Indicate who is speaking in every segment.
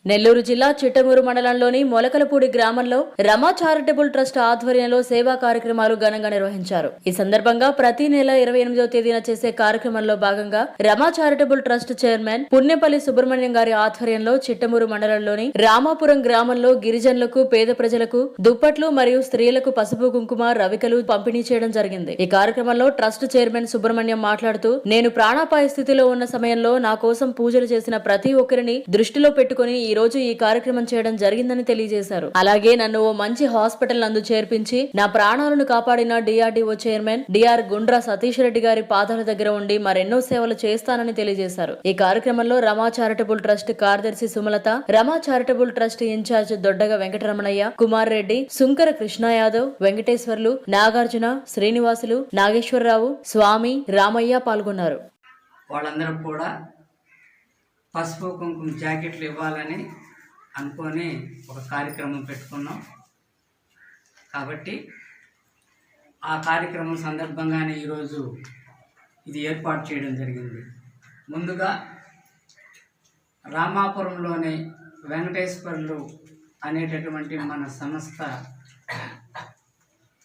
Speaker 1: నెల్లూరు జిల్లా చిట్టమూరు మండలంలోని మొలకలపూడి గ్రామంలో రమా చారిటబుల్ ట్రస్ట్ ఆధ్వర్యంలో సేవా కార్యక్రమాలు ఘనంగా నిర్వహించారు. ఈ సందర్భంగా ప్రతి నెల 28వ తేదీన చేసే కార్యక్రమంలో భాగంగా రమా చారిటబుల్ ట్రస్ట్ చైర్మన్ పుణ్యపల్లి సుబ్రహ్మణ్యం గారి ఆధ్వర్యంలో చిట్టమూరు మండలంలోని రామాపురం గ్రామంలో గిరిజనులకు, పేద ప్రజలకు దుప్పట్లు మరియు స్త్రీలకు పసుపు, కుంకుమ, రవికలు పంపిణీ చేయడం జరిగింది. ఈ కార్యక్రమంలో ట్రస్ట్ చైర్మన్ సుబ్రహ్మణ్యం మాట్లాడుతూ, నేను ప్రాణాపాయ స్థితిలో ఉన్న సమయంలో నా కోసం పూజలు చేసిన ప్రతి ఒక్కరిని దృష్టిలో పెట్టుకుని ఈ రోజు ఈ కార్యక్రమం చేయడం జరిగిందని తెలియజేశారు. అలాగే నన్ను ఓ మంచి హాస్పిటల్ నందు చేర్పించి నా ప్రాణాలను కాపాడిన డిఆర్డీఓ చైర్మన్ డిఆర్ గుండ్రా సతీష్ రెడ్డి గారి పాదాల దగ్గర ఉండి మరెన్నో సేవలు చేస్తానని తెలియజేశారు. ఈ కార్యక్రమంలో రమా చారిటబుల్ ట్రస్ట్ కార్యదర్శి Sumalatha, Rama charitable trust incharge Doddaga Venkataramanaiah, Kumar Reddy, Sunkara Krishna Yadav, Venkateswarlu, Nagarjuna, Srinivasulu, Nageswara Rao, Swamy, Ramaiah పాల్గొన్నారు.
Speaker 2: వాళ్ళందరూ కూడా పసుపు కుంకుమ జాకెట్లు ఇవ్వాలని అనుకొని ఒక కార్యక్రమం పెట్టుకున్నాం. కాబట్టి ఆ కార్యక్రమం సందర్భంగానే ఈరోజు ఇది ఏర్పాటు చేయడం జరిగింది. ముందుగా రామాపురంలోని వెంకటేశ్వర్లు అనేటటువంటి మన సంస్థ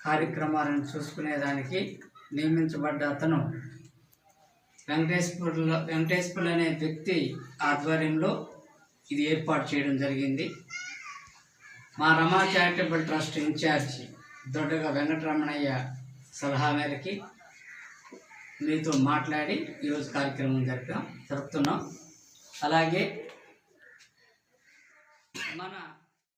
Speaker 2: కార్యక్రమాలను చూసుకునేదానికి నియమించబడ్డ అతను వెంకటేశ్వర్లు అనే వ్యక్తి ఆధ్వర్యంలో ఇది ఏర్పాటు చేయడం జరిగింది. మా రమా చారిటబుల్ ట్రస్ట్ ఇన్ఛార్జి దొడ్డగా వెంకటరమణయ్య సలహా మేరకి మీతో మాట్లాడి ఈరోజు కార్యక్రమం జరుపుతున్నాం. అలాగే మన